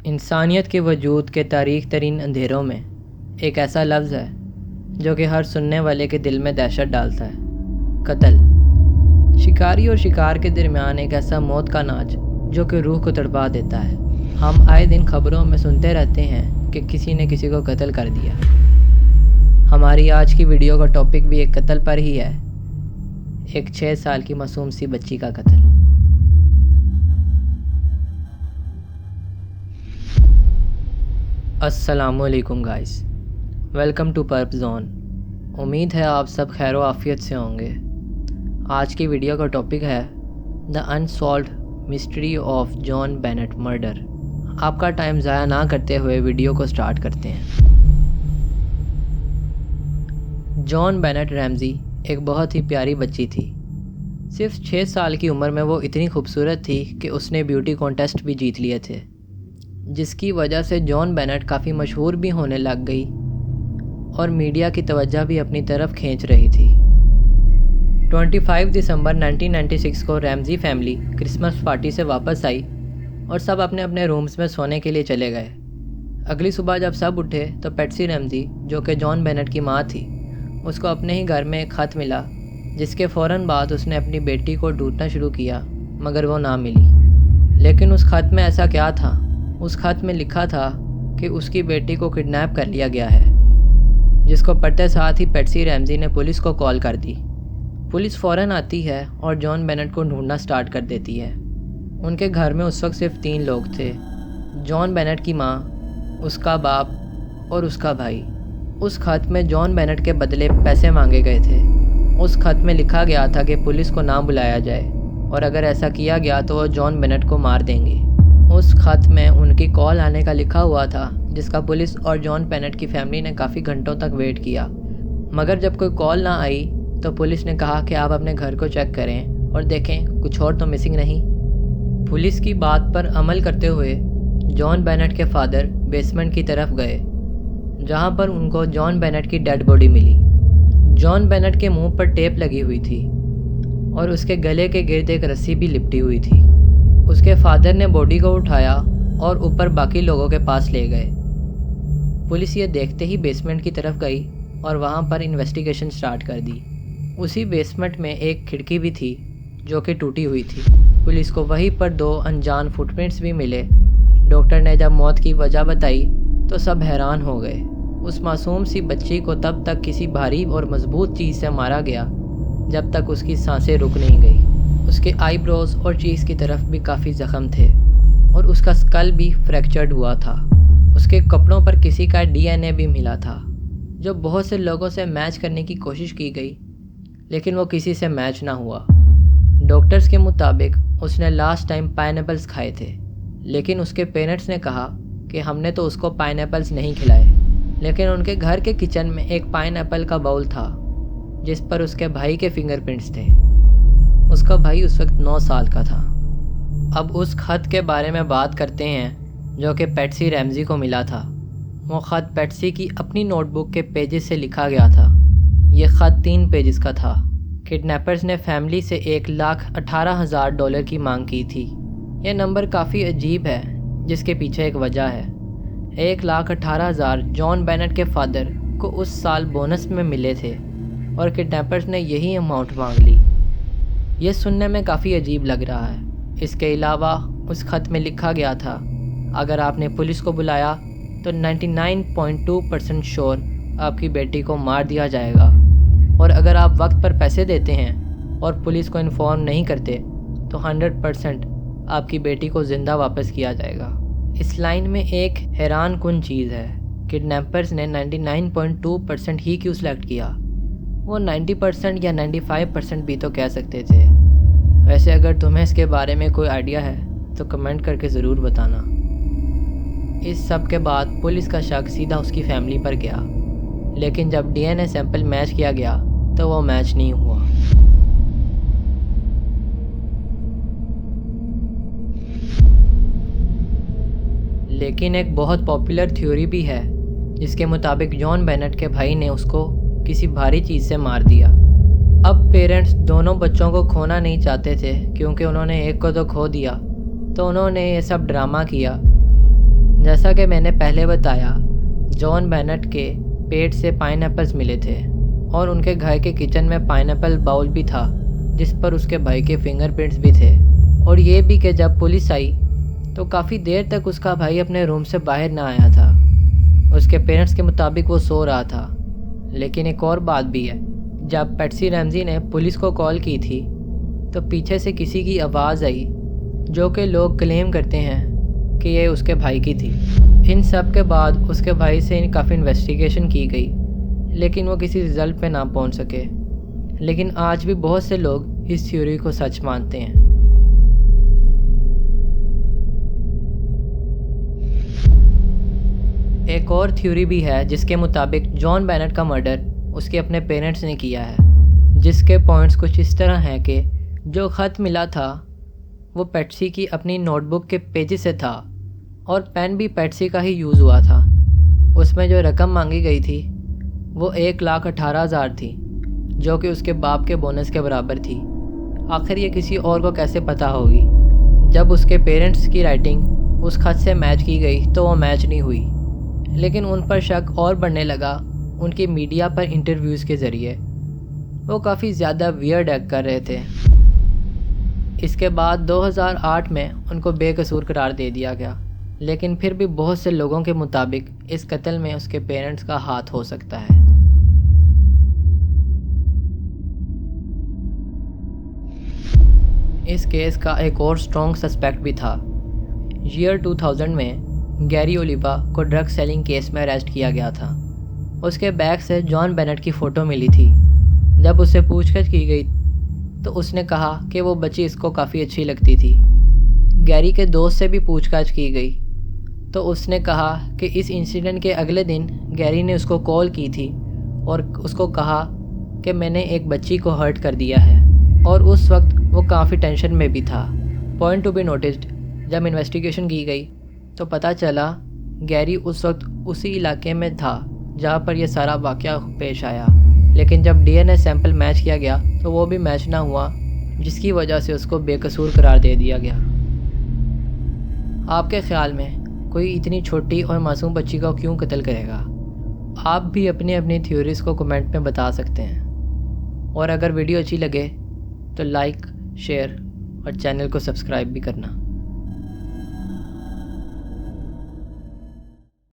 इंसानियत के वजूद के तारीख तरीन अंधेरों में एक ऐसा लफ्ज़ है जो कि हर सुनने वाले के दिल में दहशत डालता है। कत्ल। शिकारी और शिकार के दरमियान एक ऐसा मौत का नाच जो कि रूह को तड़पा देता है। हम आए दिन खबरों में सुनते रहते हैं कि किसी ने किसी को कत्ल कर दिया। हमारी आज की वीडियो का टॉपिक भी एक कत्ल पर ही है, एक 6 साल की मासूम सी बच्ची का कत्ल। अस्सलामुअलैकुम guys, welcome to Purp Zone. उम्मीद है आप सब खैर व आफियत से होंगे। आज की वीडियो का टॉपिक है the unsolved mystery of John Bennett murder. आपका टाइम ज़ाया ना करते हुए वीडियो को स्टार्ट करते हैं। जॉन बेनेट रैमज़ी एक बहुत ही प्यारी बच्ची थी। सिर्फ 6 साल की उम्र में वो इतनी खूबसूरत थी कि उसने ब्यूटी कॉन्टेस्ट भी जीत लिए थे, जिसकी वजह से जॉन बेनेट काफ़ी मशहूर भी होने लग गई और मीडिया की तवज्जो भी अपनी तरफ खींच रही थी। 25 दिसंबर 1996 को रैमज़ी फैमिली क्रिसमस पार्टी से वापस आई और सब अपने अपने रूम्स में सोने के लिए चले गए। अगली सुबह जब सब उठे तो पैट्सी रैमज़ी, जो कि जॉन बेनेट की माँ थी, उसको अपने ही घर में एक ख़त मिला, जिसके फ़ौरन बाद उसने अपनी बेटी को ढूंढना शुरू किया, मगर वो ना मिली। लेकिन उस ख़त में ऐसा क्या था? उस ख़त में लिखा था कि उसकी बेटी को किडनैप कर लिया गया है, जिसको पढ़ते साथ ही पैट्सी रैमज़ी ने पुलिस को कॉल कर दी। पुलिस फ़ौरन आती है और जॉन बेनेट को ढूंढना स्टार्ट कर देती है। उनके घर में उस वक्त सिर्फ 3 लोग थे, जॉन बेनेट की माँ, उसका बाप और उसका भाई। उस ख़त में जॉन बेनेट के बदले पैसे मांगे गए थे। उस ख़त में लिखा गया था कि पुलिस को ना बुलाया जाए और अगर ऐसा किया गया तो वो जॉन बेनेट को मार देंगे। उस ख़त में उनकी कॉल आने का लिखा हुआ था, जिसका पुलिस और जॉन बेनेट की फैमिली ने काफ़ी घंटों तक वेट किया, मगर जब कोई कॉल ना आई तो पुलिस ने कहा कि आप अपने घर को चेक करें और देखें कुछ और तो मिसिंग नहीं। पुलिस की बात पर अमल करते हुए जॉन बेनेट के फादर बेसमेंट की तरफ गए, जहां पर उनको जॉन बेनेट की डेड बॉडी मिली। जॉन बेनेट के मुंह पर टेप लगी हुई थी और उसके गले के गिर्द एक रस्सी भी लिपटी हुई थी। उसके फादर ने बॉडी को उठाया और ऊपर बाकी लोगों के पास ले गए। पुलिस ये देखते ही बेसमेंट की तरफ गई और वहाँ पर इन्वेस्टिगेशन स्टार्ट कर दी। उसी बेसमेंट में एक खिड़की भी थी जो कि टूटी हुई थी। पुलिस को वहीं पर 2 अनजान फुटप्रिंट्स भी मिले। डॉक्टर ने जब मौत की वजह बताई तो सब हैरान हो गए। उस मासूम सी बच्ची को तब तक किसी भारी और मजबूत चीज़ से मारा गया जब तक उसकी सांसें रुक नहीं गई। उसके आईब्रोज और चीज़ की तरफ भी काफ़ी ज़ख्म थे और उसका स्कल भी फ्रैक्चर्ड हुआ था। उसके कपड़ों पर किसी का डीएनए भी मिला था, जो बहुत से लोगों से मैच करने की कोशिश की गई, लेकिन वो किसी से मैच ना हुआ। डॉक्टर्स के मुताबिक उसने लास्ट टाइम पाइनएप्पल्स खाए थे, लेकिन उसके पेरेंट्स ने कहा कि हमने तो उसको पाइनएप्पल्स नहीं खिलाए। लेकिन उनके घर के किचन में एक पाइनएप्पल का बाउल था जिस पर उसके भाई के फिंगरप्रिंट्स थे। उसका भाई उस वक्त 9 साल का था। अब उस ख़त के बारे में बात करते हैं जो कि पैट्सी रैमज़ी को मिला था। वो ख़त पैट्सी की अपनी नोटबुक के पेजेस से लिखा गया था। ये ख़त 3 पेजेस का था। किडनैपर्स ने फैमिली से $1,18,000 की मांग की थी। यह नंबर काफ़ी अजीब है, जिसके पीछे एक वजह है। 1,18,000 जॉन बेनेट के फादर को उस साल बोनस में मिले थे और किडनैपर्स ने यही अमाउंट मांग ली। यह सुनने में काफ़ी अजीब लग रहा है। इसके अलावा उस ख़त में लिखा गया था, अगर आपने पुलिस को बुलाया तो 99.2% श्योर आपकी बेटी को मार दिया जाएगा, और अगर आप वक्त पर पैसे देते हैं और पुलिस को इन्फॉर्म नहीं करते तो 100% आपकी बेटी को ज़िंदा वापस किया जाएगा। इस लाइन में एक हैरान कुन चीज़ है, किडनैपर्स ने 99.2% ही क्यों सेलेक्ट किया? वो 90% या 95% भी तो कह सकते थे। वैसे अगर तुम्हें इसके बारे में कोई आइडिया है तो कमेंट करके ज़रूर बताना। इस सब के बाद पुलिस का शक सीधा उसकी फैमिली पर गया, लेकिन जब डीएनए सैंपल मैच किया गया तो वो मैच नहीं हुआ। लेकिन एक बहुत पॉपुलर थ्योरी भी है, जिसके मुताबिक जॉन बेनेट के भाई ने उसको किसी भारी चीज़ से मार दिया। अब पेरेंट्स दोनों बच्चों को खोना नहीं चाहते थे, क्योंकि उन्होंने एक को तो खो दिया, तो उन्होंने ये सब ड्रामा किया जैसा कि मैंने पहले बताया, जॉन बेनेट के पेट से पाइनएप्पल्स मिले थे और उनके घर के किचन में पाइनएप्पल बाउल भी था जिस पर उसके भाई के फिंगरप्रिंट्स भी थे। और ये भी कि जब पुलिस आई तो काफ़ी देर तक उसका भाई अपने रूम से बाहर ना आया था। उसके पेरेंट्स के मुताबिक वो सो रहा था। लेकिन एक और बात भी है, जब पैट्सी रैमज़ी ने पुलिस को कॉल की थी तो पीछे से किसी की आवाज़ आई जो कि लोग क्लेम करते हैं कि ये उसके भाई की थी। इन सब के बाद उसके भाई से काफ़ी इन्वेस्टिगेशन की गई लेकिन वो किसी रिज़ल्ट पे ना पहुंच सके। लेकिन आज भी बहुत से लोग इस थ्योरी को सच मानते हैं। एक और थ्योरी भी है जिसके मुताबिक जॉन बेनेट का मर्डर उसके अपने पेरेंट्स ने किया है, जिसके पॉइंट्स कुछ इस तरह हैं कि जो ख़त मिला था वो पैट्सी की अपनी नोटबुक के पेजेस से था और पेन भी पैट्सी का ही यूज़ हुआ था। उसमें जो रकम मांगी गई थी वो 1,18,000 थी जो कि उसके बाप के बोनस के बराबर थी। आखिर ये किसी और को कैसे पता होगी? जब उसके पेरेंट्स की राइटिंग उस खत से मैच की गई तो वो मैच नहीं हुई। लेकिन उन पर शक और बढ़ने लगा उनके मीडिया पर इंटरव्यूज़ के ज़रिए। वो काफ़ी ज़्यादा वियर्ड एक्ट कर रहे थे। इसके बाद 2008 में उनको बेकसूर करार दे दिया गया। लेकिन फिर भी बहुत से लोगों के मुताबिक इस कत्ल में उसके पेरेंट्स का हाथ हो सकता है। इस केस का एक और स्ट्रॉन्ग सस्पेक्ट भी था। ईयर 2000 में गैरी ओलिवा को ड्रग सेलिंग केस में अरेस्ट किया गया था। उसके बैग से जॉन बेनेट की फ़ोटो मिली थी। जब उससे पूछताछ की गई तो उसने कहा कि वो बच्ची इसको काफ़ी अच्छी लगती थी। गैरी के दोस्त से भी पूछताछ की गई तो उसने कहा कि इस इंसिडेंट के अगले दिन गैरी ने उसको कॉल की थी और उसको कहा कि मैंने एक बच्ची को हर्ट कर दिया है, और उस वक्त वो काफ़ी टेंशन में भी था। पॉइंट टू बी नोटिस्ड, जब इन्वेस्टिगेशन की गई तो पता चला गैरी उस वक्त उसी इलाके में था जहाँ पर यह सारा वाक़या पेश आया। लेकिन जब डीएनए सैंपल मैच किया गया तो वो भी मैच ना हुआ, जिसकी वजह से उसको बेकसूर करार दे दिया गया। आपके ख़्याल में कोई इतनी छोटी और मासूम बच्ची को क्यों कत्ल करेगा? आप भी अपनी अपनी थ्योरीज़ को कमेंट में बता सकते हैं। और अगर वीडियो अच्छी लगे तो लाइक, शेयर और चैनल को सब्सक्राइब भी करना।